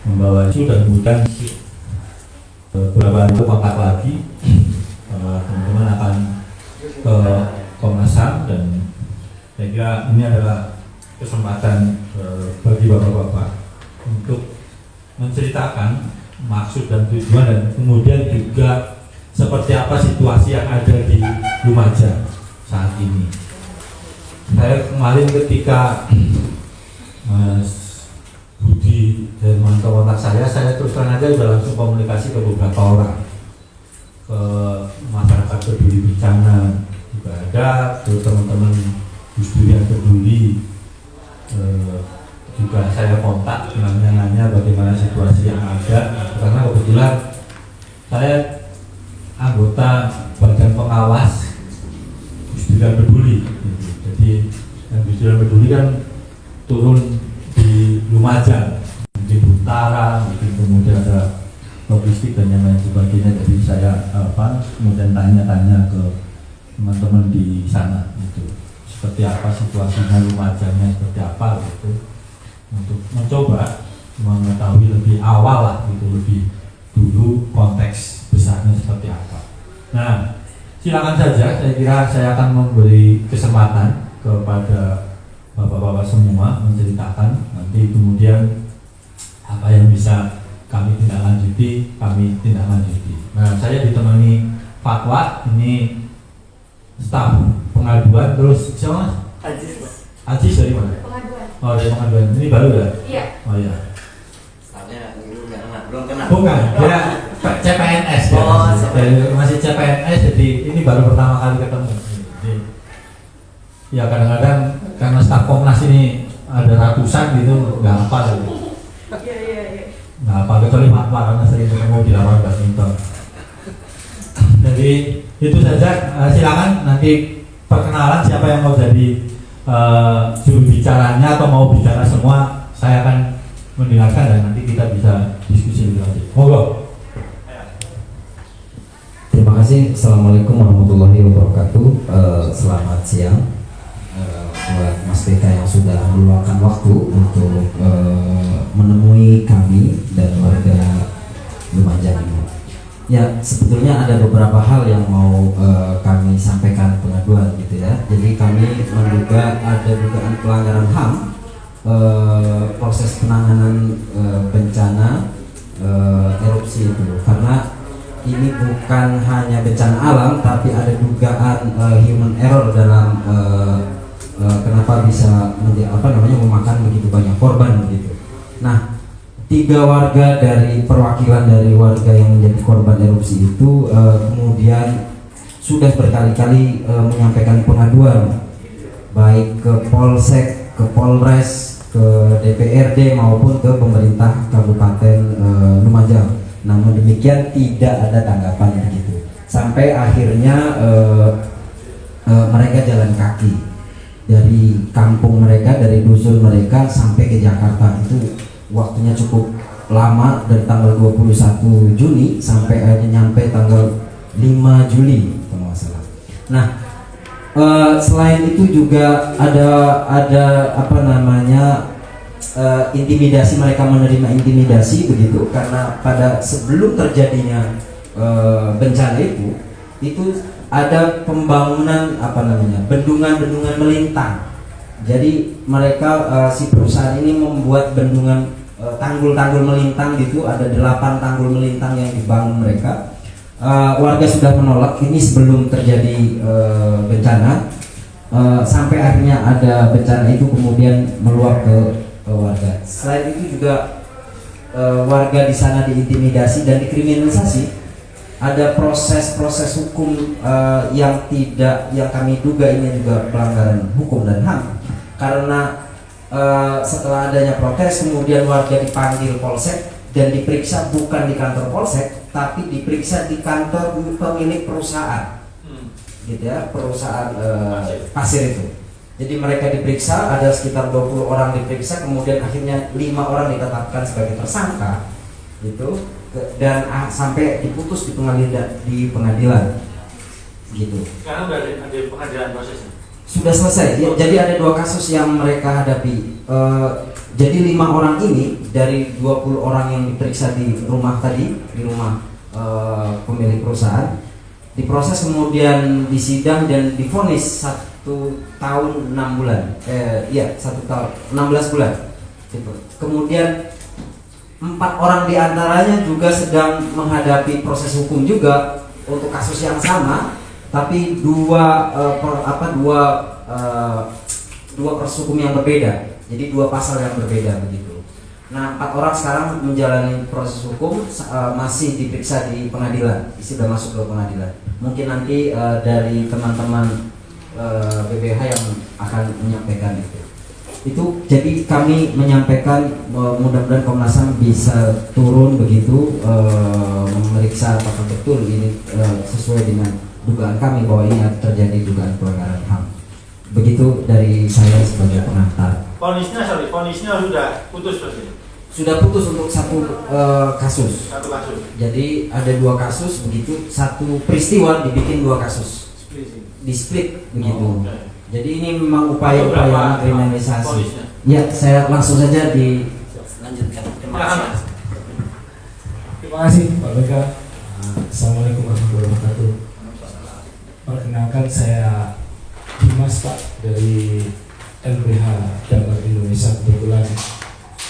membawa isu dan kemudian beberapa hari kontak lagi teman-teman akan ke Komnas HAM, dan saya kira ini adalah kesempatan bagi bapak-bapak untuk menceritakan maksud dan tujuan dan kemudian juga seperti apa situasi yang ada di Lumajang saat ini. Saya kemarin ketika Mas Budi dan kontak saya terus terang aja sudah langsung komunikasi ke beberapa orang, ke masyarakat peduli bencana juga ada, ke teman-teman Gus Dur yang peduli, juga saya kontak nanya bagaimana situasi yang ada, karena kebetulan saya anggota Badan Pengawas Gus Dur yang peduli. Jadi yang Gus Dur yang peduli kan turun di Lumajang, di Utara, mungkin kemudian ada logistik dan yang lain sebagainya. Jadi saya kemudian tanya-tanya ke teman-teman di sana gitu, seperti apa situasinya Lumajangnya, seperti apa gitu, untuk mencoba mengetahui lebih awal lah gitu, lebih dulu konteks besarnya seperti apa. Nah, silakan saja, saya kira saya akan memberi kesempatan kepada bapak-bapak semua menceritakan, nanti kemudian apa yang bisa kami tindak lanjuti, kami tindak lanjuti. Nah, saya ditemani Fatwa, ini staf pengaduan, terus siapa Mas? Aziz dari mana? Pengaduan. Oh, dari pengaduan. Ini baru ya? Iya. Oh iya. Stafnya belum kenal. Bukan, dia CPNS ya. Oh, masih CPNS, jadi ini baru pertama kali ketemu. Jadi, ya kadang-kadang karena staf Komnas ini ada ratusan gitu, nggak hafal gitu. Iya. Nggak hafal, kecuali Fatwa karena sering ketemu di lapangan badminton. Jadi itu saja, silakan nanti perkenalan siapa yang mau jadi juru bicaranya atau mau bicara semua, saya akan mendengarkan dan nanti kita bisa diskusi lebih lanjut. Monggo. Terima kasih. Assalamualaikum warahmatullahi wabarakatuh. Selamat siang buat Mas BK yang sudah meluangkan waktu untuk menemui kami dan warga Lumajang ini. Ya, sebetulnya ada beberapa hal yang mau kami sampaikan pengaduan gitu ya. Jadi kami menduga ada dugaan pelanggaran HAM proses penanganan bencana erupsi itu, karena ini bukan hanya bencana alam tapi ada dugaan human error dalam kenapa bisa memakan begitu banyak korban begitu. Nah, 3 warga dari perwakilan dari warga yang menjadi korban erupsi itu kemudian sudah berkali-kali menyampaikan pengaduan baik ke Polsek, ke Polres, ke DPRD maupun ke pemerintah Kabupaten Lumajang. Namun demikian tidak ada tanggapan begitu. Sampai akhirnya mereka jalan kaki dari kampung mereka, dari dusun mereka sampai ke Jakarta. Itu waktunya cukup lama, dari tanggal 21 Juni sampai akhirnya nyampe tanggal 5 Juli kalau nggak salah. Nah, selain itu juga ada intimidasi, mereka menerima intimidasi begitu, karena pada sebelum terjadinya bencana itu ada pembangunan bendungan melintang. Jadi mereka si perusahaan ini membuat bendungan tanggul-tanggul melintang gitu, ada 8 tanggul melintang yang dibangun mereka. Warga sudah menolak ini sebelum terjadi bencana, sampai akhirnya ada bencana itu kemudian meluap ke warga. Selain itu juga warga di sana diintimidasi dan dikriminalisasi. Ada proses-proses hukum yang kami duga ini juga pelanggaran hukum dan HAM, karena setelah adanya protes kemudian warga dipanggil Polsek dan diperiksa bukan di kantor Polsek tapi diperiksa di kantor pemilik perusahaan, gitu ya, perusahaan pasir itu. Jadi mereka diperiksa, ada sekitar 20 orang diperiksa, kemudian akhirnya 5 orang ditetapkan sebagai tersangka, gitu, dan sampai diputus di pengadilan, gitu. Sekarang udah ada pengadilan prosesnya? Sudah selesai. Ya, jadi ada 2 kasus yang mereka hadapi. Jadi 5 orang ini dari 20 orang yang diperiksa di rumah tadi, di rumah pemilik perusahaan, diproses kemudian disidang dan divonis 1 tahun 6 bulan. 1 tahun 16 bulan. Gitu. Kemudian 4 orang diantaranya juga sedang menghadapi proses hukum juga untuk kasus yang sama, tapi dua proses hukum yang berbeda. Jadi 2 pasal yang berbeda begitu. Nah, 4 orang sekarang menjalani proses hukum, masih diperiksa di pengadilan, sudah masuk ke pengadilan. Mungkin nanti dari teman-teman BBH yang akan menyampaikan itu. Jadi kami menyampaikan mudah-mudahan Komnas HAM bisa turun begitu, memeriksa apakah betul ini sesuai dengan dugaan kami bahwa ini terjadi dugaan pelanggaran HAM. Begitu dari saya sebagai pengantar. Vonisnya sudah putus berarti? Sudah putus untuk 1 kasus. 1 kasus. Jadi ada 2 kasus begitu, 1 peristiwa dibikin 2 kasus. Di split begitu. Oh, okay. Jadi ini memang upaya-upaya kriminalisasi. Ya, saya langsung saja Lanjutkan. Terima kasih. Terima kasih Pak Beka. Assalamualaikum warahmatullahi wabarakatuh. Perkenalkan saya Dimas Pak dari LBH Damar Indonesia. Kebetulan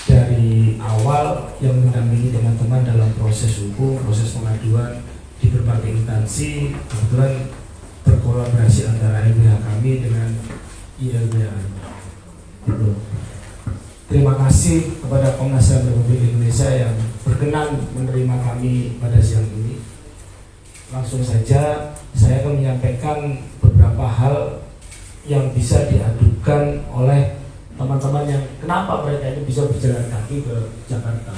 dari awal yang mendampingi teman-teman dalam proses hukum, proses pengaduan di berbagai instansi, kebetulan berkolaborasi antara LBH kami dengan ILBH. Gitu. Terima kasih kepada Komnas HAM Republik Indonesia yang berkenan menerima kami pada siang ini. Langsung saja saya akan menyampaikan beberapa hal yang bisa diadukan oleh teman-teman yang kenapa mereka ini bisa berjalan kaki ke Jakarta.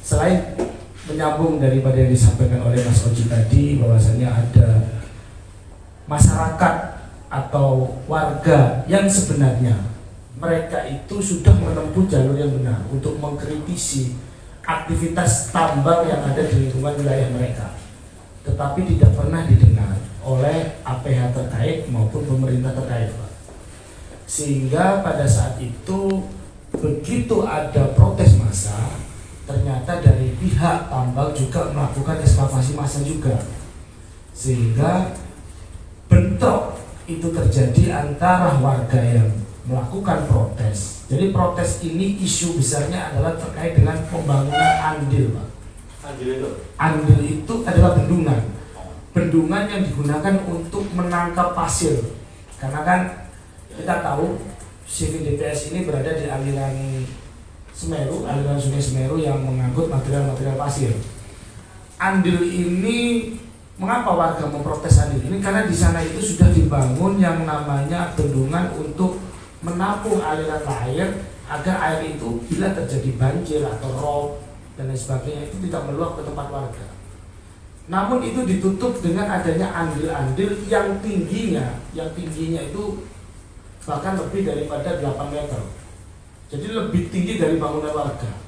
Selain menyambung daripada yang disampaikan oleh Mas Oji tadi, bahwasanya ada masyarakat atau warga yang sebenarnya mereka itu sudah menempuh jalur yang benar untuk mengkritisi aktivitas tambang yang ada di lingkungan wilayah mereka, tetapi tidak pernah didengar oleh APH terkait maupun pemerintah terkait, Pak. Sehingga pada saat itu begitu ada protes massa, ternyata dari pihak tambang juga melakukan ekskavasi massa juga, sehingga bentrok itu terjadi antara warga yang melakukan protes. Jadi protes ini isu besarnya adalah terkait dengan pembangunan andil, Pak. Andil itu adalah bendungan yang digunakan untuk menangkap pasir, karena kan kita tahu CVDPS ini berada di aliran Semeru, aliran Sungai Semeru yang mengangkut material-material pasir. Andil ini, mengapa warga memprotes andil ini? Karena di sana itu sudah dibangun yang namanya bendungan untuk menampung aliran air, agar air itu bila terjadi banjir atau rob dan lain sebagainya itu tidak meluap ke tempat warga. Namun itu ditutup dengan adanya andil-andil yang tingginya itu bahkan lebih daripada 8 meter. Jadi lebih tinggi dari bangunan warga.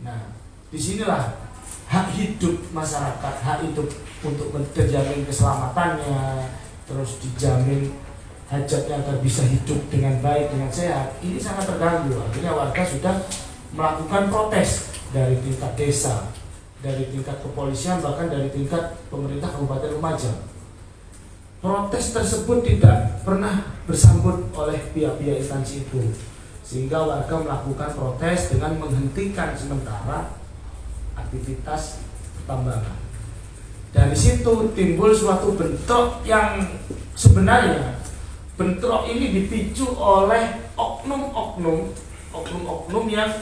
Nah, disinilah hak hidup masyarakat, hak hidup untuk terjamin keselamatannya, terus dijamin hajatnya agar bisa hidup dengan baik, dengan sehat, ini sangat terganggu. Akhirnya warga sudah melakukan protes dari tingkat desa, dari tingkat kepolisian, bahkan dari tingkat pemerintah Kabupaten Lumajang. Protes tersebut tidak pernah bersambut oleh pihak-pihak instansi itu, sehingga warga melakukan protes dengan menghentikan sementara aktivitas pertambangan. Dari situ timbul suatu bentrok yang sebenarnya bentrok ini dipicu oleh oknum-oknum yang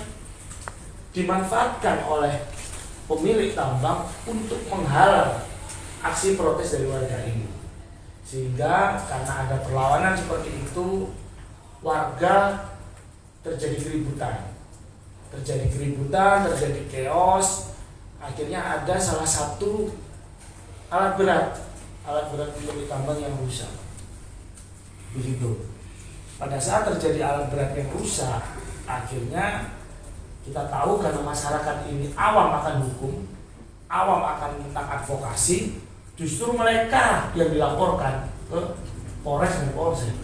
dimanfaatkan oleh pemilik tambang untuk menghalang aksi protes dari warga ini. Sehingga karena ada perlawanan seperti itu, warga terjadi keributan, terjadi chaos. Akhirnya ada salah satu alat berat pemilik tambang yang rusak. Begitu. Pada saat terjadi alat berat yang rusak, akhirnya kita tahu karena masyarakat ini awam akan hukum, awam akan tentang advokasi, justru mereka yang dilaporkan ke Polres dan Polsek.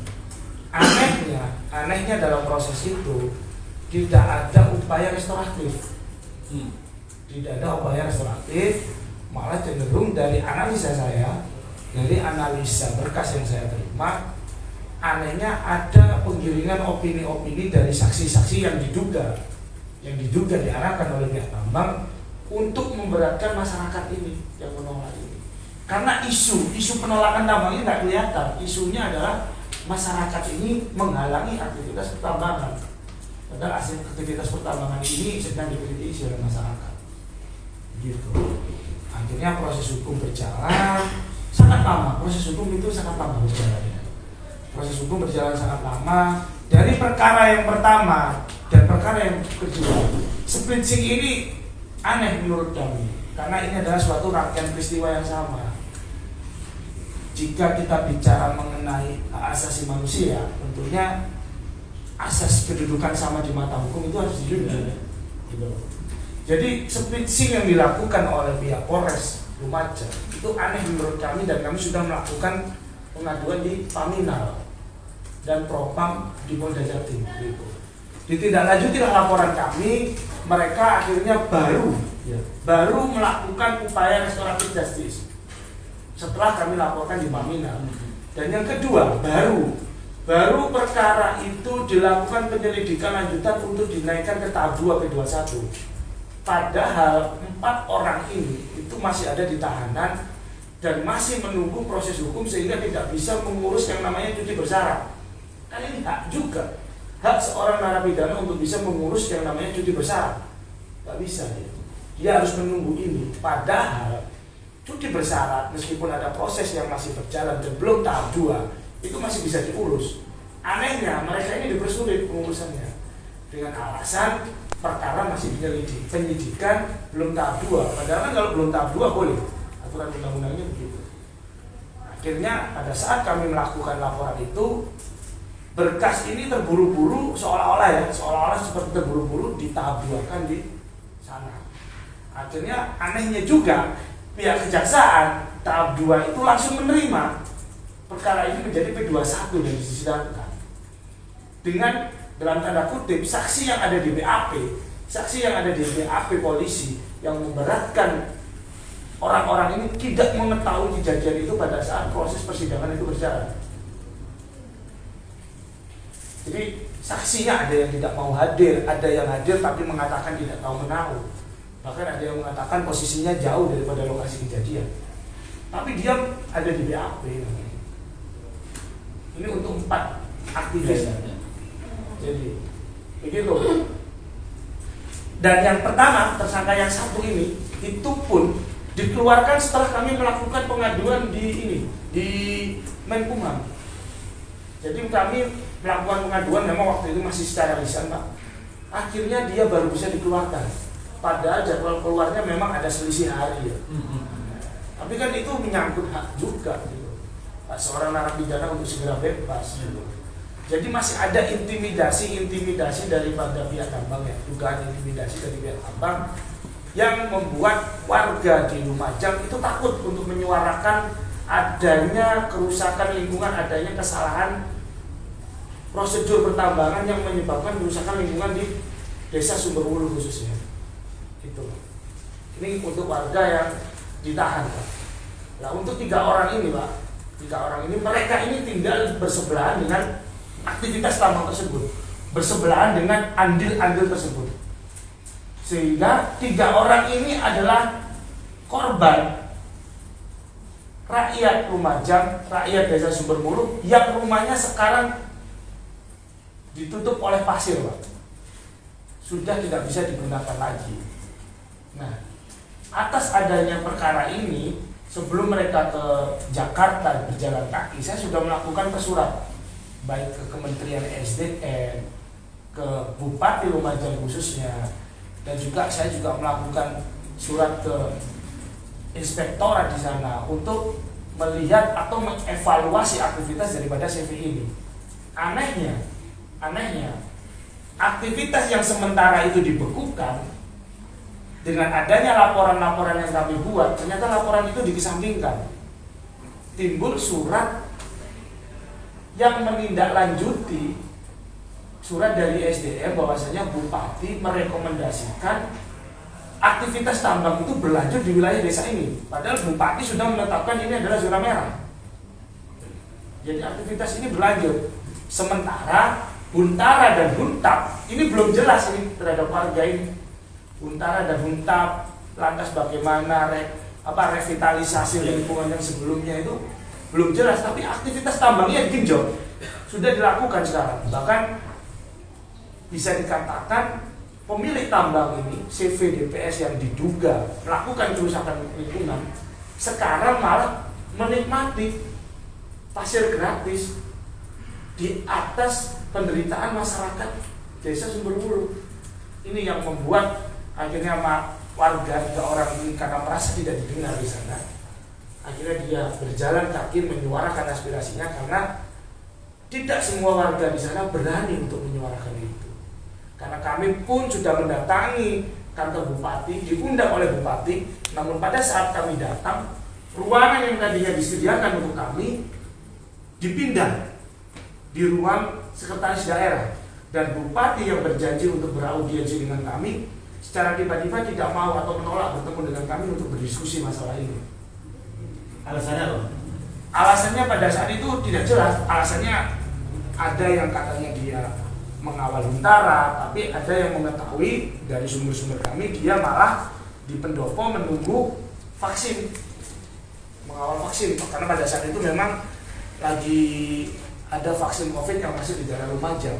Anehnya dalam proses itu tidak ada upaya restoratif. Tidak ada upaya restoratif, malah cenderung dari analisa saya, dari analisa berkas yang saya terima, anehnya ada penggiringan opini-opini dari saksi-saksi yang diduga diarahkan oleh pihak tambang untuk memberatkan masyarakat ini yang menolak ini. Karena isu penolakan tambang ini nggak kelihatan, isunya adalah masyarakat ini menghalangi aktivitas pertambangan. Padahal aktivitas pertambangan ini sedang dikritisi oleh masyarakat. Gitu. Akhirnya proses hukum berjalan sangat lama. Proses hukum itu sangat lama berjalannya. Proses hukum berjalan sangat lama dari perkara yang pertama dan perkara yang kedua. Splitsing ini aneh menurut kami karena ini adalah suatu rangkaian peristiwa yang sama. Jika kita bicara mengenai hak asasi manusia, tentunya asas kedudukan sama di mata hukum itu harus dijunjung. Gitu. Jadi splitsing yang dilakukan oleh pihak Polres Lumajang itu aneh menurut kami dan kami sudah melakukan pengaduan di Paminal dan Propam di Polda Jatim. Gitu. Ditindaklanjutilah laporan kami, mereka akhirnya baru melakukan upaya restoratif justice setelah kami laporkan di Paminal. Dan yang kedua, baru perkara itu dilakukan penyelidikan lanjutan untuk dinaikkan ke tahap 2 ke 21. Padahal 4 orang ini itu masih ada di tahanan dan masih menunggu proses hukum sehingga tidak bisa mengurus yang namanya cuti bersyarat. Kan ini hak juga, hak seorang narapidana untuk bisa mengurus yang namanya cuti bersyarat. Gak bisa dia harus menunggu ini. Padahal cuti bersyarat meskipun ada proses yang masih berjalan dan belum tahap 2 itu masih bisa diurus. Anehnya mereka ini dipersulit pengurusannya dengan alasan perkara masih penyidikan belum tahap 2. Padahal kan kalau belum tahap 2 boleh, aturan undang-undangnya begitu. Akhirnya pada saat kami melakukan laporan itu, berkas ini terburu-buru seolah-olah seperti terburu-buru di tahap 2 kan di sana. Akhirnya anehnya juga pihak kejaksaan tahap 2 itu langsung menerima perkara ini menjadi P21 dan disidangkan dengan dalam tanda kutip saksi yang ada di BAP polisi yang memberatkan orang-orang ini tidak mengetahui kejadian itu pada saat proses persidangan itu berjalan. Jadi saksinya ada yang tidak mau hadir, ada yang hadir tapi mengatakan tidak tahu menahu. Bahkan ada yang mengatakan posisinya jauh daripada lokasi kejadian. Tapi dia ada di BAP. Ini untuk 4 aktivis. Jadi begitu. Dan yang pertama, tersangka yang satu ini itu pun dikeluarkan setelah kami melakukan pengaduan di Menkumham. Jadi kami melakukan pengaduan memang waktu itu masih secara lisan, Pak. Akhirnya dia baru bisa dikeluarkan. Padahal jadwal keluarnya memang ada selisih hari ya. Tapi kan itu menyangkut hak juga gitu. Hak seorang narapidana untuk segera bebas gitu. Jadi masih ada intimidasi daripada pihak tambang ya, dugaan intimidasi dari pihak tambang yang membuat warga di Lumajang itu takut untuk menyuarakan adanya kerusakan lingkungan, adanya kesalahan prosedur pertambangan yang menyebabkan kerusakan lingkungan di Desa Sumberwulu khususnya. Gitu. Ini untuk warga yang ditahan, Pak. Nah, untuk 3 orang ini, Pak, mereka ini tinggal bersebelahan dengan aktivitas tambang tersebut, bersebelahan dengan andil-andil tersebut, sehingga 3 orang ini adalah korban rakyat Lumajang, rakyat Desa Sumberwulu yang rumahnya sekarang ditutup oleh pasir, Pak. Sudah tidak bisa digunakan lagi. Nah, atas adanya perkara ini, sebelum mereka ke Jakarta berjalan kaki, saya sudah melakukan pesurat baik ke Kementerian SDM, ke Bupati Lumajang khususnya, dan juga saya juga melakukan surat ke inspektorat di sana untuk melihat atau mengevaluasi aktivitas daripada CV ini. Anehnya, aktivitas yang sementara itu dibekukan dengan adanya laporan-laporan yang kami buat, ternyata laporan itu dikesampingkan. Timbul surat yang menindaklanjuti surat dari SDM bahwasanya Bupati merekomendasikan aktivitas tambang itu berlanjut di wilayah desa ini. Padahal Bupati sudah menetapkan ini adalah zona merah. Jadi aktivitas ini berlanjut. Sementara Huntara dan Huntap ini belum jelas ini terhadap warga ini. Huntara dan Huntap, lantas bagaimana revitalisasi lingkungan yang sebelumnya itu belum jelas. Tapi aktivitas tambangnya digenjot sudah dilakukan sekarang. Bahkan bisa dikatakan pemilik tambang ini, CV DPS yang diduga melakukan kerusakan lingkungan, sekarang malah menikmati pasir gratis di atas penderitaan masyarakat desa Sumberwuluh. Ini yang membuat akhirnya warga 3 orang ini karena merasa tidak didengar di sana, akhirnya dia berjalan kaki menyuarakan aspirasinya karena tidak semua warga di sana berani untuk menyuarakan itu. Karena kami pun sudah mendatangi kantor Bupati, diundang oleh Bupati, namun pada saat kami datang, ruangan yang tadinya disediakan untuk kami dipindah di ruang sekretaris daerah, dan Bupati yang berjanji untuk beraudiensi dengan kami secara tiba-tiba tidak mau atau menolak bertemu dengan kami untuk berdiskusi masalah ini. Alasannya apa? Alasannya pada saat itu tidak jelas. Alasannya ada yang katanya dia mengawal Huntara, tapi ada yang mengetahui dari sumber-sumber kami dia malah di pendopo menunggu vaksin, mengawal vaksin, karena pada saat itu memang lagi ada vaksin COVID yang masih di daerah Lumajang.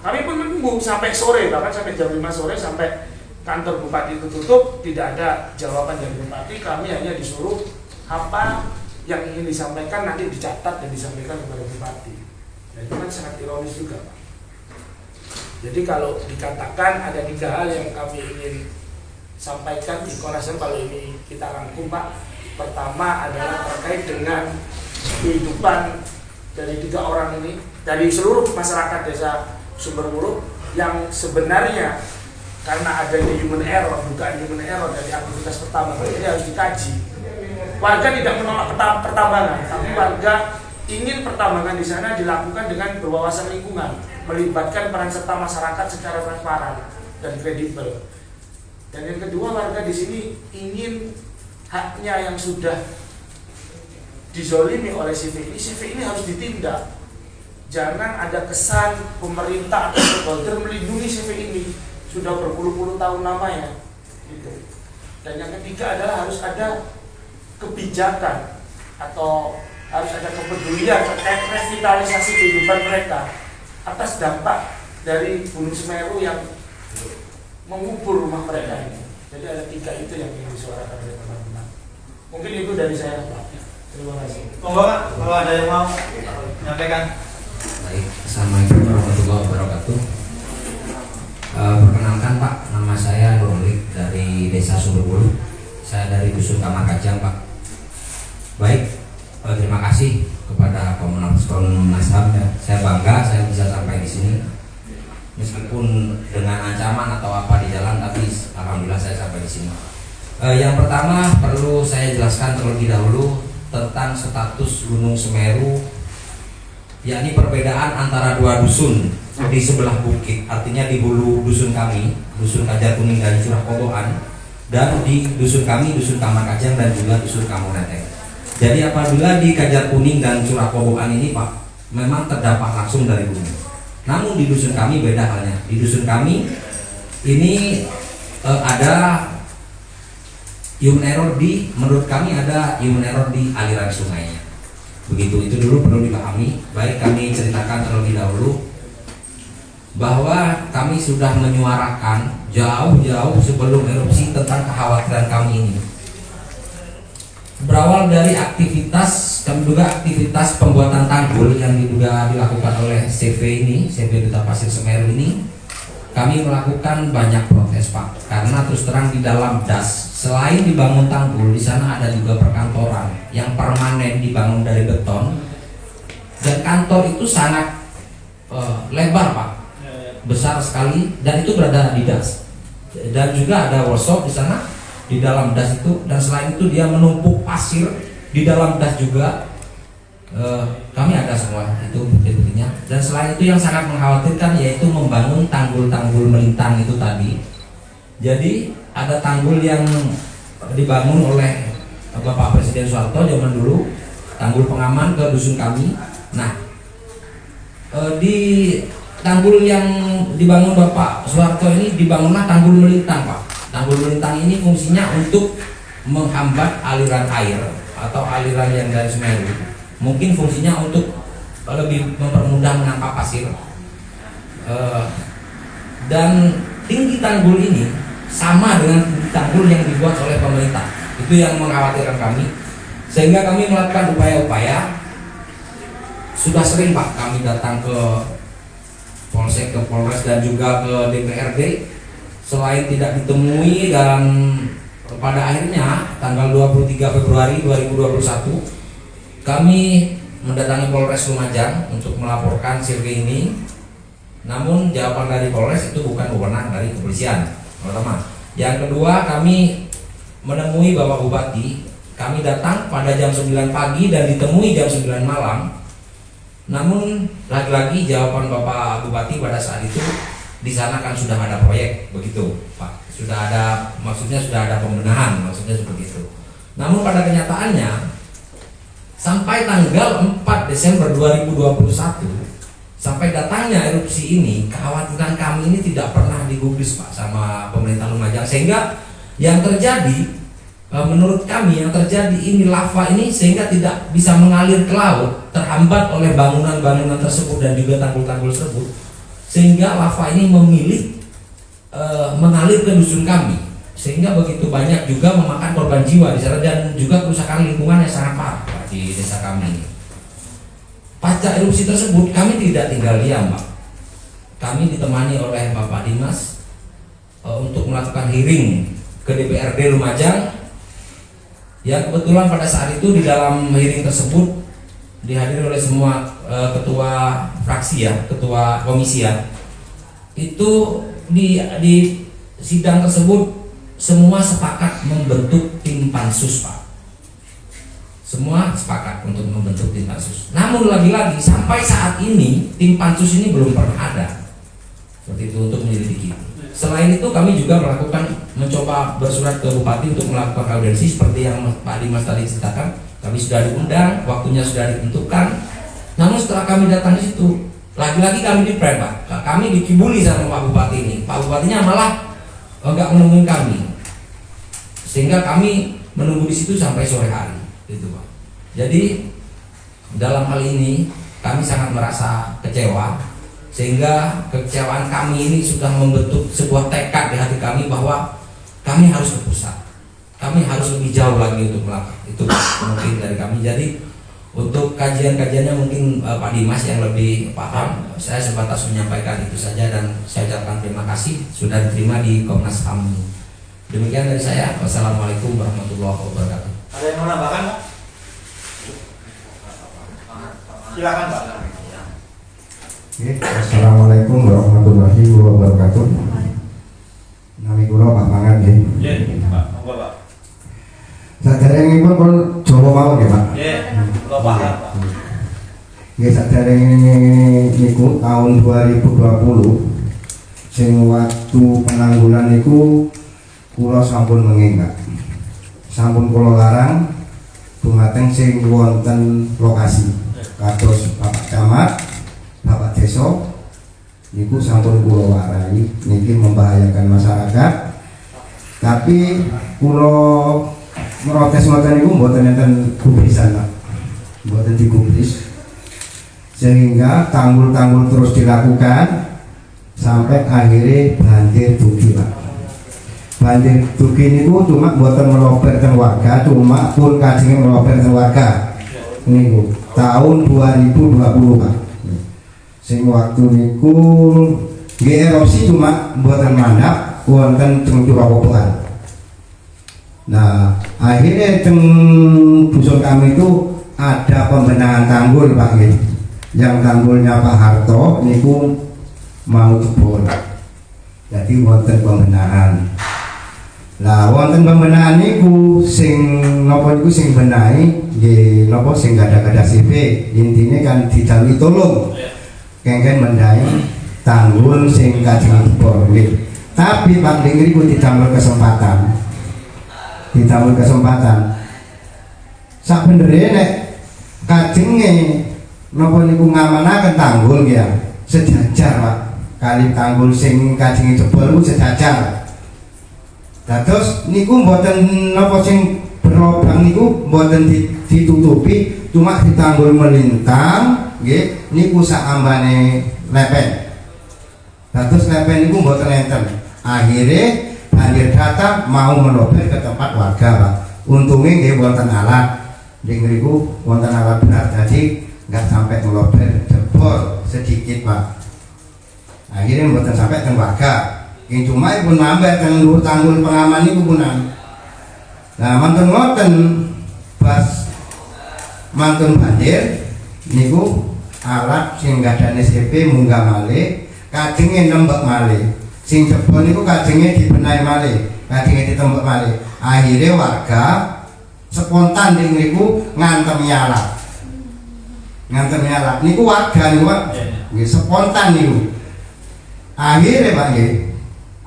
Kami pun menunggu sampai sore, bahkan sampai jam 5 sore, sampai kantor Bupati itu tutup, tidak ada jawaban dari Bupati. Kami hanya disuruh apa yang ingin disampaikan nanti dicatat dan disampaikan kepada Bupati. Dan itu kan sangat ironis juga, Pak. Jadi kalau dikatakan ada 3 hal yang kami ingin sampaikan di Komnas HAM, kalau ini kita rangkum, Pak. Pertama adalah terkait dengan kehidupan dari 3 orang ini, dari seluruh masyarakat desa Sumberwuluh yang sebenarnya karena adanya human error, dugaan human error dari aktivitas pertambangan ini harus dikaji. Warga tidak menolak pertambangan, tapi warga ingin pertambangan di sana dilakukan dengan berwawasan lingkungan, melibatkan peran serta masyarakat secara transparan dan kredibel. Dan yang kedua, warga di sini ingin haknya yang sudah dizolimi oleh CV ini harus ditindak. Jangan ada kesan pemerintah atau stakeholder melindungi CV ini, sudah berpuluh-puluh tahun namanya gitu. Dan yang ketiga adalah harus ada kebijakan atau harus ada kepedulian terkait revitalisasi kehidupan mereka atas dampak dari Gunung Semeru yang mengubur rumah mereka ini. Jadi ada 3 itu yang ingin disuarakan oleh teman-teman. Mungkin itu dari saya, Pak. Terima kasih. Monggo, Pak, kalau ada yang mau menyampaikan. Baik, Assalamualaikum warahmatullahi wabarakatuh. Perkenalkan Pak, nama saya Nurlik dari Desa Sumberwuluh. Saya dari Dusun Kamarkajang, Pak. Baik, terima kasih kepada Komnas HAM. Saya bangga saya bisa sampai di sini. Meskipun dengan ancaman atau apa di jalan, tapi alhamdulillah saya sampai di sini. Yang pertama perlu saya jelaskan terlebih dahulu tentang status Gunung Semeru, yakni perbedaan antara 2 dusun di sebelah bukit, artinya di hulu dusun kami, Dusun Kajar Kuning dan Curah Koboan, dan di dusun kami, Dusun Kamarkajang dan juga Dusun Kamunetek. Jadi apabila di Kajar Kuning dan Curah Koboan ini, Pak, memang terdampak langsung dari gunung. Namun di dusun kami beda halnya. Di dusun kami ini ada human error menurut kami ada human error di aliran sungainya. Begitu, itu dulu perlu dipahami. Baik, kami ceritakan terlebih dahulu bahwa kami sudah menyuarakan jauh-jauh sebelum erupsi tentang kekhawatiran kami ini. Berawal dari aktivitas, kami duga aktivitas pembuatan tanggul yang diduga dilakukan oleh CV Duta Pasir Semeru ini, kami melakukan banyak protes, Pak, karena terus terang di dalam das selain dibangun tanggul, di sana ada juga perkantoran yang permanen dibangun dari beton, dan kantor itu sangat lebar, Pak, besar sekali, dan itu berada di das. Dan juga ada workshop di sana di dalam das itu, dan selain itu dia menumpuk pasir di dalam das juga. kami ada semua itu bukti-buktinya. Dan selain itu yang sangat mengkhawatirkan yaitu membangun tanggul-tanggul melintang itu tadi. Jadi ada tanggul yang dibangun oleh Bapak Presiden Soeharto zaman dulu, tanggul pengaman ke dusun kami. Nah, di tanggul yang dibangun Bapak Soeharto ini dibangunlah tanggul melintang, Pak. Tanggul melintang ini fungsinya untuk menghambat aliran air atau aliran yang dari Semeru. Mungkin fungsinya untuk lebih mempermudah menangkap pasir. Dan tinggi tanggul ini sama dengan tinggi tanggul yang dibuat oleh pemerintah. Itu yang mengkhawatirkan kami. Sehingga kami melakukan upaya-upaya. Sudah sering Pak kami datang ke Polsek, ke Polres dan juga ke DPRD. Selain tidak ditemui dan pada akhirnya tanggal 23 Februari 2021 kami mendatangi Polres Lumajang untuk melaporkan sirge ini. Namun jawaban dari Polres itu bukan wewenang dari kepolisian, pertama. Yang kedua, kami menemui Bapak Bupati. Kami datang pada jam 9 pagi dan ditemui jam 9 malam. Namun lagi-lagi jawaban Bapak Bupati pada saat itu, di sana kan sudah ada proyek, begitu Pak. Sudah ada, maksudnya sudah ada pembenahan, maksudnya seperti itu. Namun pada kenyataannya sampai tanggal 4 Desember 2021 sampai datangnya erupsi ini, kekhawatiran kami ini tidak pernah digubris Pak sama pemerintah Lumajang. Sehingga yang terjadi, menurut kami yang terjadi ini lava ini sehingga tidak bisa mengalir ke laut, terhambat oleh bangunan-bangunan tersebut dan juga tanggul-tanggul tersebut. Sehingga lava ini memilih mengalir ke dusun kami, sehingga begitu banyak juga memakan korban jiwa di sana dan juga kerusakan lingkungan yang sangat parah Pak, di desa kami. Pasca erupsi tersebut kami tidak tinggal diam Pak. Kami ditemani oleh Bapak Dimas untuk melakukan hearing ke DPRD Lumajang. Ya kebetulan pada saat itu di dalam hearing tersebut dihadiri oleh semua ketua fraksi ya, ketua komisi ya. Itu di sidang tersebut semua sepakat membentuk tim pansus Pak. Semua sepakat untuk membentuk tim pansus. Namun lagi-lagi sampai saat ini tim pansus ini belum pernah ada seperti itu untuk menyelidiki. Selain itu kami juga mencoba bersurat ke Bupati untuk melakukan audiensi seperti yang Pak Dimas tadi ceritakan. Kami sudah diundang, waktunya sudah ditentukan. Namun setelah kami datang di situ, lagi-lagi kami di-prank Pak. Kami dikibuli sama Pak Bupati ini. Pak Bupatinya malah enggak menemuin kami. Sehingga kami menunggu di situ sampai sore hari. Gitu Pak. Jadi dalam hal ini kami sangat merasa kecewa, sehingga kekecewaan kami ini sudah membentuk sebuah tekad di hati kami bahwa kami harus ke pusat, kami harus lebih jauh lagi untuk melakukan itu mungkin dari kami. Jadi untuk kajian-kajiannya mungkin Pak Dimas yang lebih paham. Saya sebatas menyampaikan itu saja dan saya ucapkan terima kasih sudah diterima di Komnas HAM. Demikian dari saya. Wassalamualaikum warahmatullahi wabarakatuh. Ada yang mau nambahkan Pak? Silakan Pak. Assalamualaikum warahmatullahi wabarakatuh. Nami kula Pak Mangan nggih. Nggih, Pak. Monggo Pak. Saderengipun pun Jawa mawon nggih Pak. Nggih, kula paham Pak. Nggih saderenge niku tahun 2020 sing waktu penanggulan niku kula sampun mengingat. Sampun kula larang dumateng sing wonten lokasi. Kados Bapak Camat, Bapak Desa niku sampun kula warai niki membahayakan masyarakat. Tapi kula protes ngoten niku mboten enten gubrisan, Pak. Mboten digubris. Sehingga tanggul-tanggul terus dilakukan sampai akhirnya banjir dugi, Pak. Banjir dugi niku cuma mboten melober teng warga, cuma pun kajenge melober teng warga. Niku tahun 2020, Pak. Sing waktu niku nggih erupsi cuma mboten mandap wonten teng Curawoboan. Nah, akhirnya teng dusun kami itu ada pembenahan tanggul, Pak nggih. Yang tanggulnya Pak Harto niku mau jebol. Jadi wonten pembenahan. Lah wonten pembenahan niku sing napa niku sing benahi nggih napa sing gada-gada CV intine kan dijalui tolong kengken mendahi tanggul sing kajeng jebol nggih. Tapi Pak Ning niku didamel kesempatan. Didamel kesempatan. Sabenere nek kajenge napa niku ngamanaken tanggul nggih ya, sejajar Pak. Kali tanggul sing kajenge jebol niku sejajar. Dados niku mboten napa sing berlobang niku mboten ditutupi, cuma ditanggul melintang nggih niku sak ambane lepen. Dados lepen niku mboten enten. Akhire banjir datang mau melober ke tempat warga Pak. Untungnya nggih wonten alat. Ning niku wonten alat berat jadi nggak sampai melober, jebol sedikit Pak. Akhirnya mboten sampai ke warga. Yang cuma pun nambah kan luhur tanggul pengaman itu punan. Nah mantun ngoten pas mantun banjir niku alat sing gadane SCP munggah malih, kajenge nembek malih. Sing jebol niku kajenge dibenahi malih, kajenge ditembek malih. Akhirnya warga spontan niku ngantemi alat. Ngantemi alat niku warga niku Pak. Nggih spontan niku. Akhirnya Pak nggih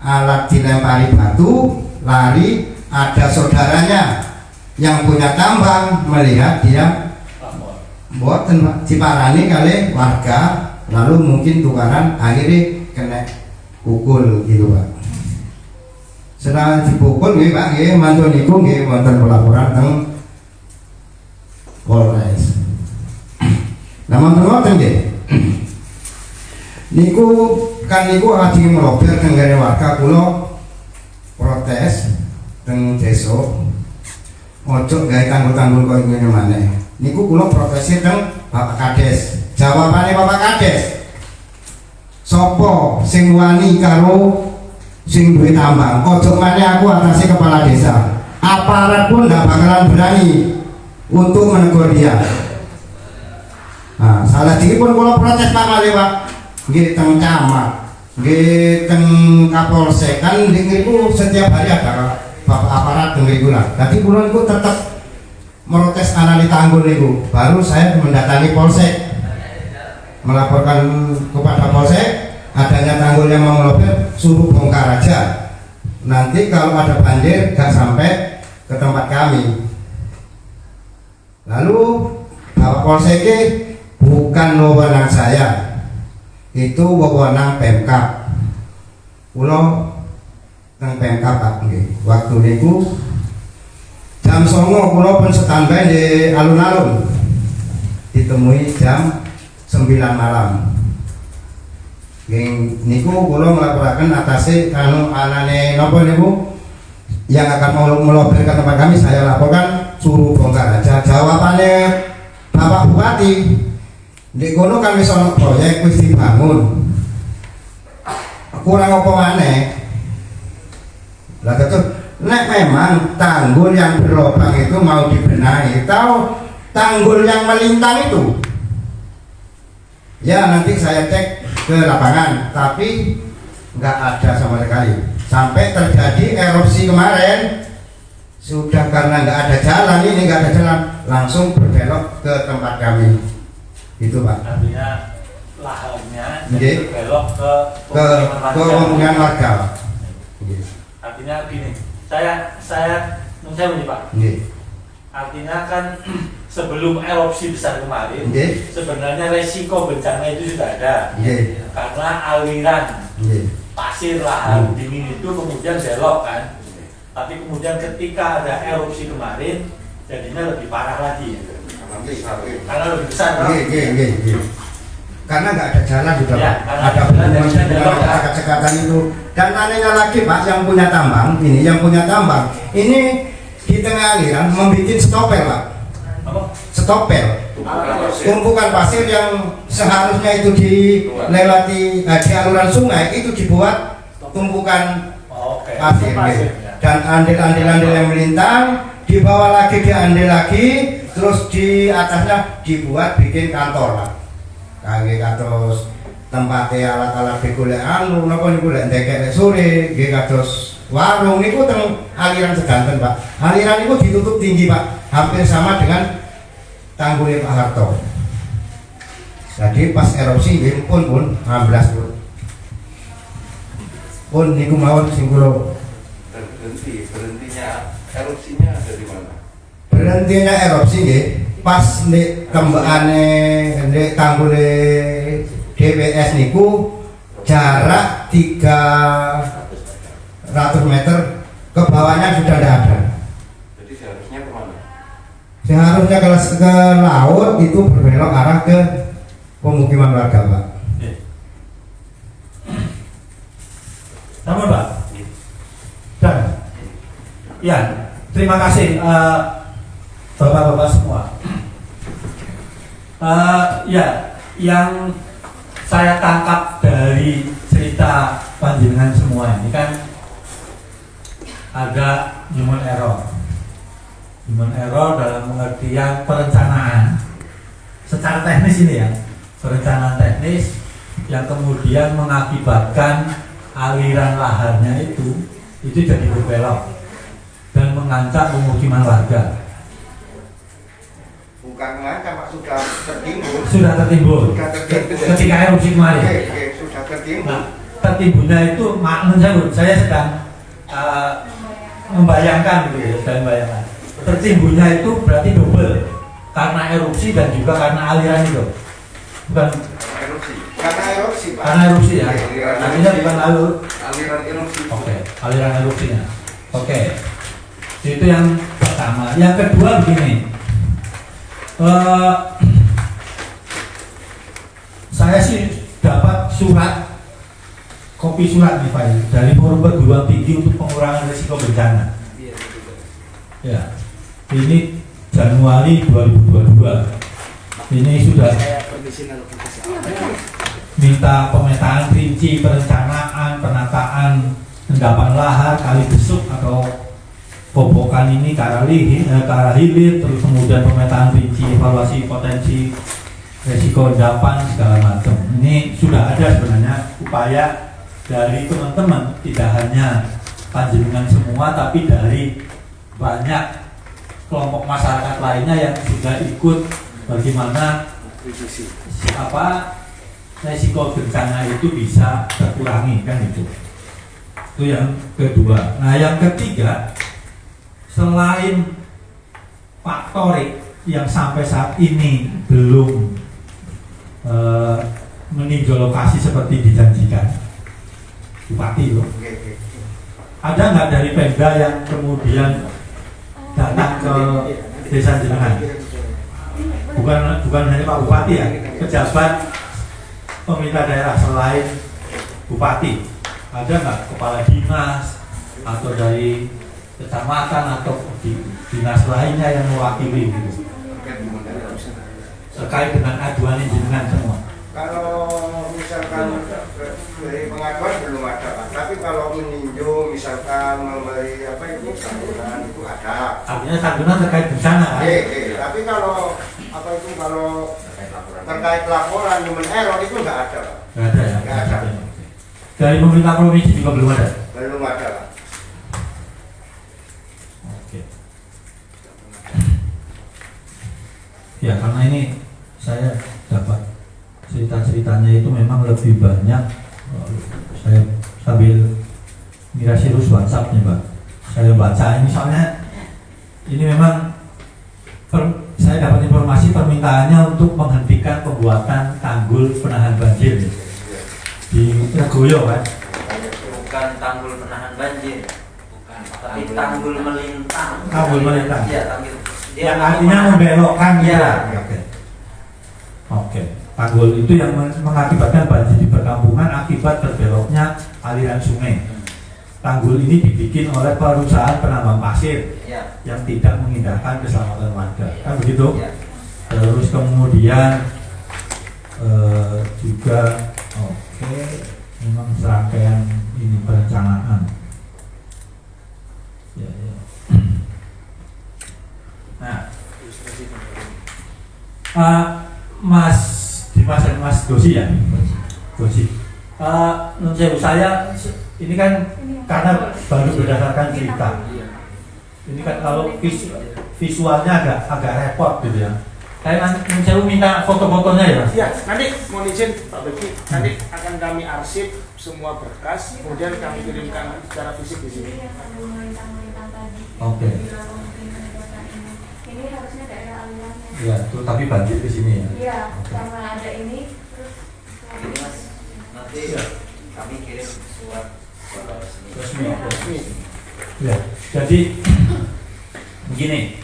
alat dilempari batu, lari, ada saudaranya yang punya tambang melihat dia mboten diparani kali warga, lalu mungkin tukaran akhirnya kena pukul gitu Pak. Setelah dipukul nggih Pak nggih mantun niku nggih wonten pelaporan teng Polres. Nah mantun ngoten nggih. Niku kan niku lagi melober teng gene warga kula protes teng desa ojo gawe tanggul-tanggul koyo ngene maneh. Niku kula protes teng Bapak Kades. Jawabane Bapak Kades, sopo sing wani karo sing duwe tambang, ojo maneh aku atase kepala desa. Aparat pun nggak bakalan berani untuk menegur dia. Nah, salah diri pun kula protes Pak Male Pak. Nggih teng camat, nggih teng Kapolsek kan niku setiap hari ada Bapak aparat teng niku lah. Dadi kula niku tetep merotes anali tanggul niku. Baru saya mendatangi Polsek. Melaporkan kepada Polsek adanya tanggul yang mau melober, suruh bongkar aja. Nanti kalau ada banjir gak sampai ke tempat kami. Lalu Bapak Polsek bukan wewenang saya. Itu wewenang Pemkab. Kula teng Pemkab Pak nggih. Waktu niku jam 09.00 kula pun standby di alun-alun. Ditemui jam 9 malam. Nggih niku kula nglaporaken atase kanu anane napa niku yang akan mau melober ke tempat kami, saya laporkan suruh bongkar aja. Jawabannya Bapak Bupati, di kono kan wis ana proyek wis dibangun. Kurang apa maneh? Lah terus nek memang tanggul yang berlubang itu mau dibenahi, tahu tanggul yang melintang itu? Ya nanti saya cek ke lapangan, tapi nggak ada sama sekali. Sampai terjadi erupsi kemarin, sudah karena nggak ada jalan ini nggak ada jalan, langsung berbelok ke tempat kami. Itu Pak. Artinya lahannya Nggih. berbelok ke pemukiman warga. Artinya gini, saya nih Pak. Nggih. Artinya kan sebelum erupsi besar kemarin, Nggih. sebenarnya resiko bencana itu sudah ada. Nggih. Karena aliran Nggih. pasir lahar dingin itu kemudian belok kan. Tapi kemudian ketika ada erupsi kemarin, jadinya lebih parah lagi. Karena lebih besar kan? Nggih. Karena nggak ada jalan sudah Ya, Pak. karena Ada jalan hubungan dan dengan belok, Pak. masyarakat itu. Dan anehnya lagi Pak, yang punya tambang ini, yang punya tambang ini di tengah aliran membuat stopel Pak. Apa? Stopel. Tumpukan pasir yang seharusnya itu dilewati di aluran sungai itu dibuat tumpukan Oke. pasir. Pasir, Gitu. ya. Dan andil-andil yang melintang dibawa lagi, diandil lagi, terus di atasnya dibuat bikin kantor Pak. Kangge kados tempatnya alat-alat digolek anu napa niku lek ndekek sore nggih kados warung niku teng aliran sedanten Pak. Aliran niku ditutup tinggi Pak, hampir sama dengan tanggulnya Pak Harto. Jadi pas erupsi nggih pun amblas pun niku mawon sing kula berhentinya erupsinya dari mana? Berhentinya erupsi nggih pas nek kembangane nek tanggule DPS niku jarak 300 meter ke bawahnya sudah tidak ada. Jadi seharusnya kemana? Seharusnya ke laut itu berbelok arah ke pemukiman warga Pak. Sama Pak. Dan ya terima kasih bapak-bapak semua. Ya yang saya tangkap dari cerita panjenengan semua ini kan ada human error. Human error dalam pengertian perencanaan secara teknis ini ya, perencanaan teknis yang kemudian mengakibatkan aliran laharnya itu jadi berbelok dan mengancam pemukiman warga. Bukan mengancam Pak, sudah tertimbun. Sudah tertimbun. Ketika erupsi kemarin. Sudah tertimbun. Nah, tertimbunnya itu menurut saya sedang membayangkan gitu ya, sedang membayangkan. Tertimbunnya itu berarti double karena erupsi dan juga karena aliran itu. Bukan Erupsi. Karena erupsi Pak. karena erupsi ya. Artinya bukan Aliran erupsi. Oke, aliran erupsinya. Oke. Itu yang pertama. Yang kedua begini. Saya sih dapat kopi surat nih Pak dari Forum Perguruan Tinggi untuk Pengurangan Risiko Bencana. Ya, ini Januari 2022. Ini sudah minta pemetaan rinci perencanaan, penataan endapan lahar, kali besuk atau kobokan ini ke arah hilir, terus kemudian pemetaan rinci evaluasi potensi resiko endapan segala macam. Ini sudah ada sebenarnya upaya dari teman-teman, tidak hanya panjenengan semua tapi dari banyak kelompok masyarakat lainnya yang sudah ikut bagaimana resiko bencana itu bisa terkurangi kan itu. Itu yang kedua. Nah yang ketiga, selain faktorik yang sampai saat ini belum meninjau lokasi seperti dijanjikan Bupati loh, ada nggak dari Pemda yang kemudian datang ke desa jenengan? Bukan hanya Pak Bupati ya, pejabat pemerintah daerah selain Bupati, ada nggak kepala dinas atau dari kecamatan atau dinas lainnya yang mewakili gitu terkait dengan aduan jenengan semua? Kalau misalkan dari pengaduan belum ada Pak, tapi kalau meninjau misalkan memberi santunan itu ada. Artinya santunan terkait bencana kan? Tapi kalau terkait laporan human error itu nggak ada Pak. Nggak ada ya? Nggak ada. Dari pemerintah provinsi juga belum ada? Belum ada Pak. Oke. Ya karena ini saya dapat cerita-ceritanya itu memang lebih banyak. Saya sambil mirasirus WhatsApp nih Pak, saya baca ini soalnya ini memang saya dapat informasi permintaannya untuk menghentikan pembuatan tanggul penahan banjir di Regoyo kan? Bukan tanggul penahan banjir, tapi tanggul melintang. Tanggul melintang. Iya, tanggul. Yang artinya membelokkan ya. Oke. Tanggul itu yang mengakibatkan banjir di perkampungan akibat berbeloknya aliran sungai. Tanggul ini dibikin oleh perusahaan penambang pasir yang tidak mengindahkan keselamatan warga, kan begitu? Terus kemudian juga memang serangkaian ini perencanaan. Nah, Mas Dimas dan Mas Dosi ya, Gosi. Menurut saya ini kan karena baru berdasarkan cerita. Ini kan kalau visualnya agak repot gitu ya. Saya nanti minta foto-fotonya ya. Ya, nanti mohon izin Pak Beki, nanti akan kami arsip semua berkas, kemudian kami kirimkan secara fisik di sini. Oke. Ini harusnya daerah alirannya. Ya, itu tapi banjir di sini ya. Iya, karena ada ini terus Ini Mas, nanti kami kirim surat Resmi. Ya, jadi begini.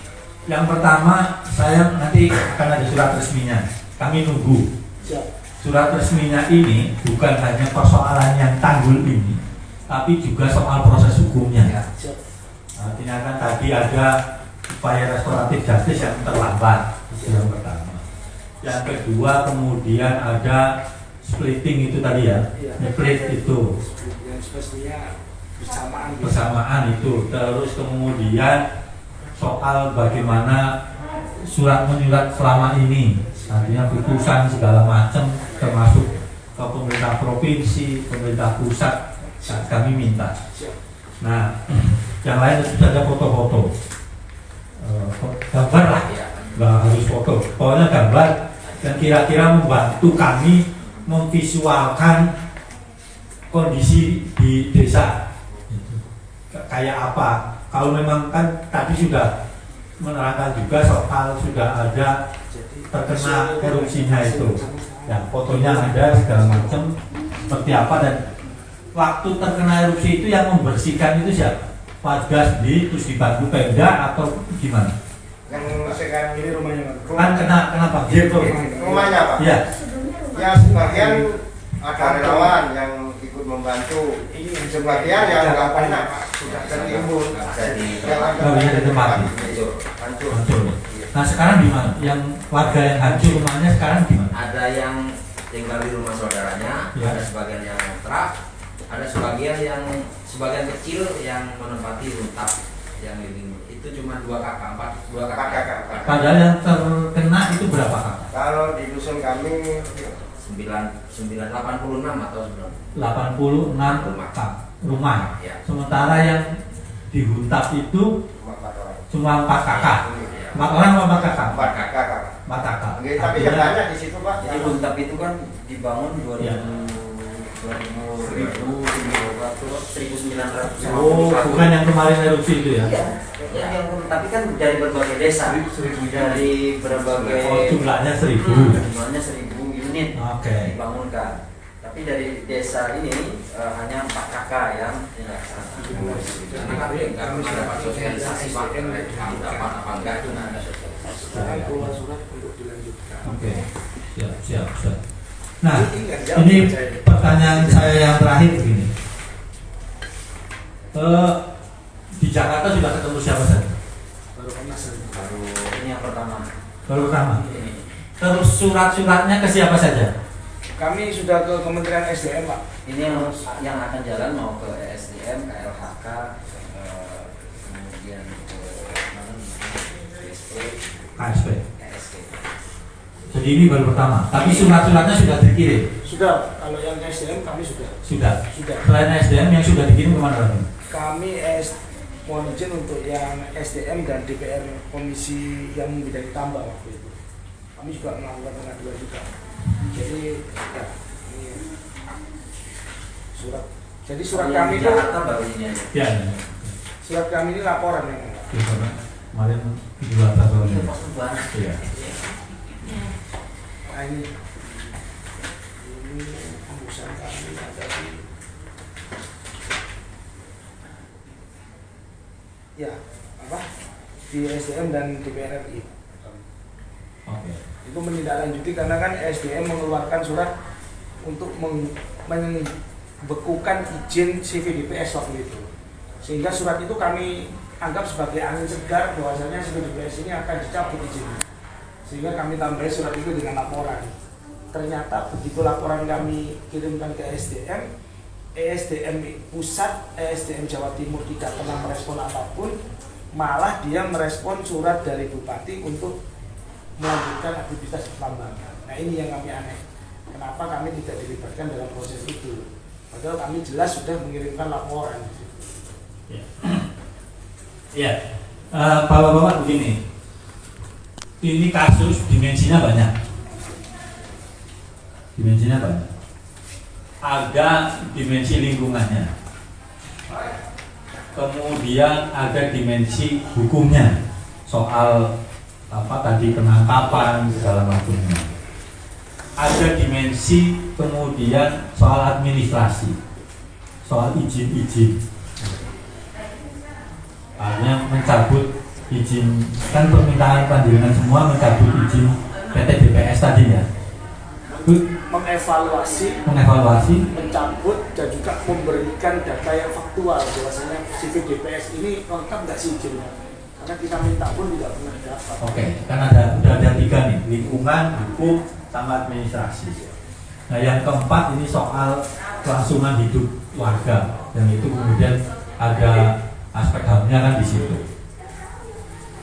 Yang pertama, saya nanti akan ada surat resminya. Kami nunggu. Surat resminya ini bukan hanya persoalan yang tanggul ini, tapi juga soal proses hukumnya. Artinya kan tadi ada upaya restoratif justice yang terlambat. Itu yang pertama. Yang kedua, kemudian ada splitting itu tadi ya, split itu. Yang spesialnya Bersamaan itu. Terus kemudian soal bagaimana surat menyurat selama ini, artinya putusan segala macam, termasuk ke pemerintah provinsi, pemerintah pusat, kami minta. Nah, yang lain itu ada foto-foto, gambar lah, nggak harus foto, pokoknya gambar yang kira-kira membantu kami memvisualkan kondisi di desa, kayak apa. Kalau memang kan tadi sudah menerangkan juga soal sudah ada terkena erupsinya itu, ya fotonya ada segala macam seperti apa, dan waktu terkena erupsi itu yang membersihkan itu siapa? Warga sendiri terus dibantu Pemda atau gimana? yang sekarang ini rumahnya Kan kena banjir tuh. Rumahnya Pak? Ya. Ya sebagian ada relawan yang ikut membantu, sebagian yang nggak pernah Pak, sudah tertimbun. Nggak bisa ditempati. hancur. Hancur. Nah sekarang di mana? Yang warga yang hancur rumahnya sekarang di mana? Ada yang tinggal di rumah saudaranya, Ya. ada sebagian yang kontrak, ada sebagian kecil yang menempati huntap yang living. Itu cuma dua kakak. Padahal yang terkena itu berapa kak? Kalau di dusun kami 86 atau 90. 86 rumah. Ya. Sementara yang dihuntap itu cuma 4 kakak. Ya. 4 orang atau 4 kakak? 4 kakak. 4 kakak. Oke, tapi yang Artinya- banyak di situ Pak. Jadi Huntap itu kan dibangun 1900. Oh, bukan yang kemarin erupsi itu ya? Ya, tapi kan dari berbagai desa, dari berbagai Oh, jumlahnya 1000. jumlahnya 1000 unit Oke. dibangunkan. Tapi dari desa ini hanya 4 kakak yang dilaksanakan. Karena kami nggak pernah dapat sosialisasi Pak, kami dapat apa enggak itu nggak ada sosialisasi. sekarang keluar surat untuk dilanjutkan. Oke. Siap. Nah, ini pertanyaan saya yang terakhir begini. Di Jakarta sudah ketemu siapa saja? Baru pernah sering. Ini yang pertama. Baru pertama. Terus surat-suratnya ke siapa saja? Kami sudah ke Kementerian SDM Pak. Ini yang akan jalan mau ke ESDM, ke LHK, kemudian ke mana? KSP, KSP. KSP. Jadi ini baru pertama. Tapi surat-suratnya sudah dikirim. Sudah, kalau yang SDM kami sudah. Sudah. Sudah. Selain SDM yang sudah dikirim kemana lagi? Kami mohon izin untuk yang SDM dan DPR komisi yang membidani tambah waktu itu. Kami juga melakukan pengaduan juga. Jadi ya, ini surat. Jadi surat Yang kami di itu Jakarta baru ini aja. Ya. surat kami ini laporan ya. Di sana. Kemarin 2 tahun. Itu pas lebaran. Iya. Nah, ini tembusan kami ada di SDM dan DPR RI. Oke. Itu menindaklanjuti karena kan SDM mengeluarkan surat untuk membekukan izin CVDPS waktu itu. Sehingga surat itu kami anggap sebagai angin segar bahwasanya CVDPS ini akan dicabut izinnya. Sehingga kami tambahi surat itu dengan laporan. Ternyata begitu laporan kami kirimkan ke SDM, ESDM pusat, ESDM Jawa Timur tidak pernah merespon apapun, malah dia merespon surat dari Bupati untuk melanjutkan aktivitas pertambangan. Nah ini yang kami aneh. kenapa kami tidak dilibatkan dalam proses itu. Padahal kami jelas sudah mengirimkan laporan. Ya, bapak-bapak begini, ini kasus dimensinya banyak. Ada dimensi lingkungannya, kemudian ada dimensi hukumnya, soal apa tadi penangkapan segala macamnya. Ada dimensi kemudian soal administrasi, soal izin-izin. Hanya mencabut izin, kan permintaan panjenengan semua mencabut izin PT DPS tadi ya. Mengevaluasi, mencabut dan juga memberikan data yang faktual bahwasanya CV DPS ini lengkap nggak sih izinnya? Karena kita minta pun tidak pernah dapat. Oke, kan udah ada 3 nih, lingkungan, hukum, sama administrasi. Nah yang keempat ini soal kelangsungan hidup warga, dan itu kemudian ada aspek HAM-nya kan di situ.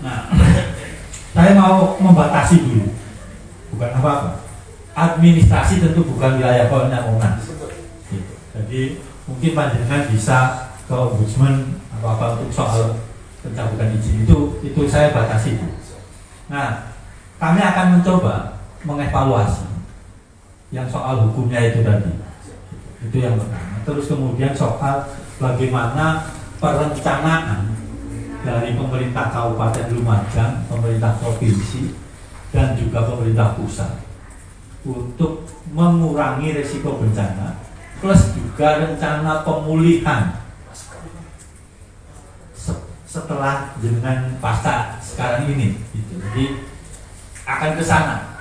Nah, saya mau membatasi dulu, bukan apa-apa. Administrasi tentu bukan wilayah kewenangan. Gitu. Jadi mungkin panjenengan bisa ke ombudsman apa untuk soal pencabutan izin itu saya batasi. Nah, kami akan mencoba mengevaluasi yang soal hukumnya itu tadi. Itu yang pertama. Terus kemudian soal bagaimana perencanaan dari pemerintah Kabupaten Lumajang, pemerintah provinsi, dan juga pemerintah pusat untuk mengurangi risiko bencana, plus juga rencana pemulihan setelah dengan pasca sekarang ini. Gitu. Jadi akan ke sana,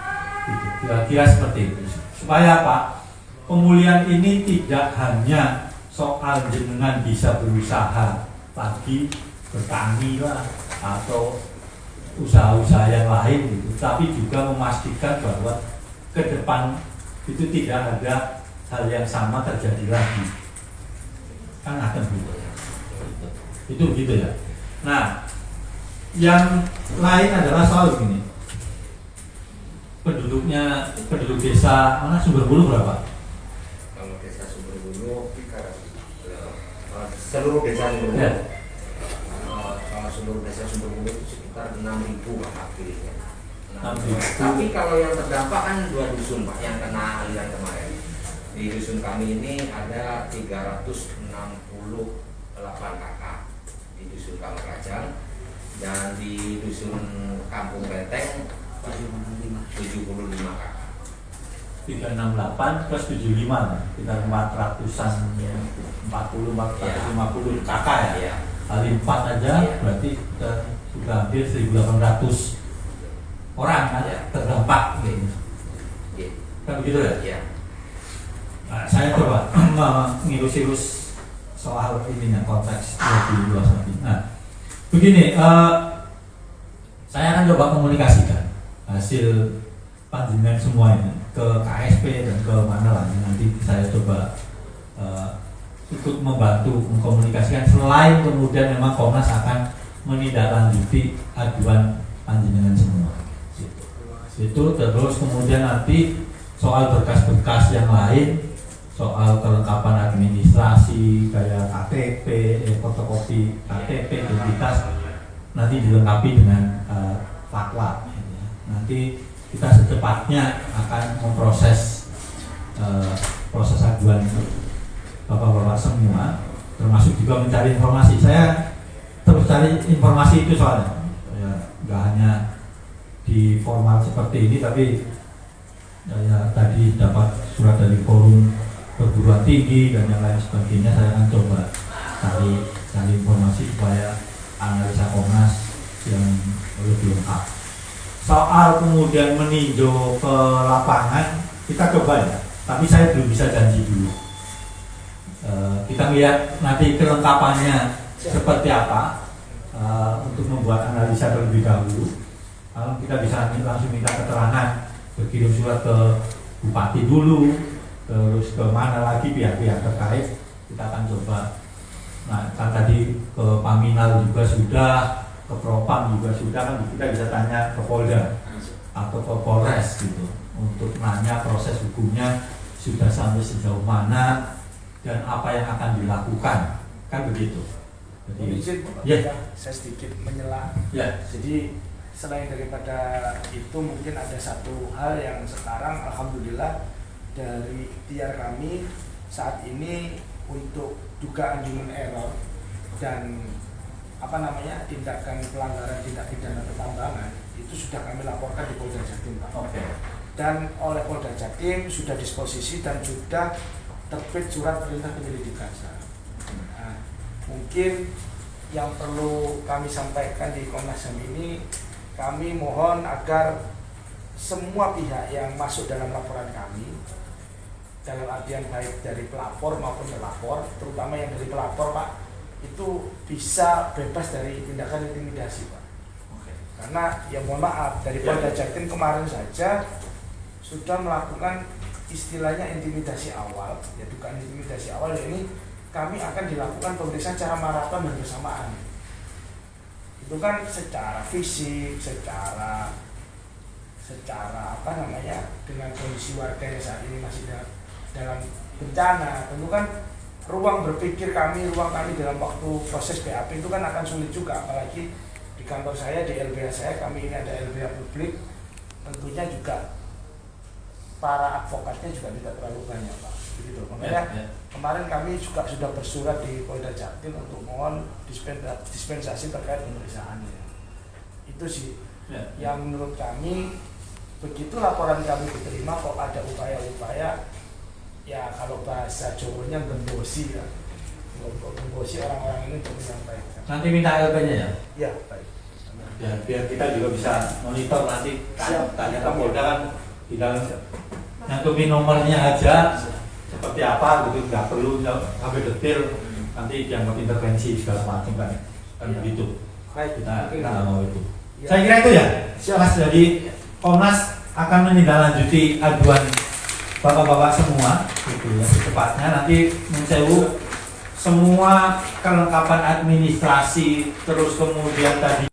gitu. Kira-kira seperti itu. Supaya apa? Pemulihan ini tidak hanya soal jenengan bisa berusaha lagi, bertani lah, atau usaha-usaha yang lain gitu, tapi juga memastikan bahwa ke depan itu tidak ada hal yang sama terjadi lagi. Kan akan gitu. Itu gitu ya. Nah, yang lain adalah soal begini. Penduduk desa mana Sumberbulu berapa? Kalau desa Sumberbulu seluruh desa Sumberbulu. Ya. Kalau seluruh desa Sumberbulu itu sekitar 6.000 akhirnya. 6.000. Tapi kalau yang terdampak kan 2 dusun Pak yang kena aliran kemarin. Di dusun kami ini ada 368 kakak di dusun Kalakajang, dan di dusun Kampung Beteng 75 kakak. 368 plus 75 kita 400-an 450 kakak ya. Iya. Kali 4 aja berarti kita sudah hampir 1.800 orang kan terdampak gitu. Kan begitu ya? Iya. Nah, saya coba mengirus-irus soal ininya, konteks lebih luas lagi. Nah, begini, saya akan coba komunikasikan hasil panjenengan semua ini ke KSP dan ke mana lagi. Nanti saya coba ikut membantu mengkomunikasikan, selain kemudian memang Komnas akan menindaklanjuti aduan panjenengan semua. Itu terus kemudian nanti soal berkas-berkas yang lain, soal kelengkapan administrasi kayak KTP, fotokopi KTP, identitas, nanti dilengkapi dengan fatwa. Nanti kita secepatnya akan memproses proses aduan bapak-bapak semua, termasuk juga mencari informasi. Saya terus cari informasi itu soalnya, nggak hanya di format seperti ini, tapi saya tadi dapat surat dari forum perguruan tinggi dan yang lain sebagainya. Saya akan coba cari informasi supaya analisa Komnas yang lebih lengkap. Soal kemudian meninjau ke lapangan, kita coba ya, tapi saya belum bisa janji dulu. Kita lihat nanti kelengkapannya seperti apa, untuk membuat analisa terlebih dahulu. Kalau kita bisa langsung minta keterangan, berkirim surat ke bupati dulu, terus ke mana lagi pihak-pihak terkait, kita akan coba. Nah, kan tadi ke Paminal juga sudah, ke Propam juga sudah, kan kita bisa tanya ke Polda atau ke Polres gitu. untuk nanya proses hukumnya sudah sampai sejauh mana dan apa yang akan dilakukan, kan begitu. Jadi, Izin, ya. saya sedikit menyela. ya, Jadi selain daripada itu mungkin ada satu hal yang sekarang alhamdulillah dari ikhtiar kami saat ini untuk dugaan human error dan tindakan pelanggaran tindak pidana pertambangan itu sudah kami laporkan di Polda Jatim, Pak. oke. Dan oleh Polda Jatim sudah disposisi dan sudah terbit surat perintah penyelidikan. Nah, mungkin yang perlu kami sampaikan di Komnas HAM ini, kami mohon agar semua pihak yang masuk dalam laporan kami, dalam artian baik dari pelapor maupun terlapor, terutama yang dari pelapor, Pak, itu bisa bebas dari tindakan intimidasi, Pak. Oke. Karena ya mohon maaf, dari Polda Jatim kemarin saja sudah melakukan istilahnya intimidasi awal, ya dugaan intimidasi awal. Ini kami akan dilakukan pemeriksaan secara maraton dan bersamaan. Itu kan secara fisik, secara dengan kondisi warga yang saat ini masih dalam bencana, tentu kan ruang berpikir kami dalam waktu proses BAP itu kan akan sulit juga, apalagi di kantor saya, di LBH saya, kami ini ada LBH publik, tentunya juga para advokatnya juga tidak terlalu banyak, Pak. Begitu. Makanya kemarin kami juga sudah bersurat di Polda Jatim untuk mohon dispensasi terkait pemeriksaannya. Itu sih yang menurut kami, begitu laporan kami diterima kok ada upaya-upaya, ya kalau bahasa Jawanya gembosi ya, gembosi orang-orang ini untuk menyampaikan. Nanti minta LP-nya ya? Ya, baik. Ya, biar kita juga bisa monitor nanti. Tanya ke Polda kan tinggal nyantumin nomornya aja seperti apa gitu, nggak perlu sampai detail nanti dianggap intervensi segala macam kan begitu. Baik, Kita nggak mau itu. Ya. Saya kira itu ya. Siap. Mas, jadi Komnas akan menindaklanjuti aduan bapak-bapak semua gitu ya, secepatnya nanti mensewu semua kelengkapan administrasi, terus kemudian tadi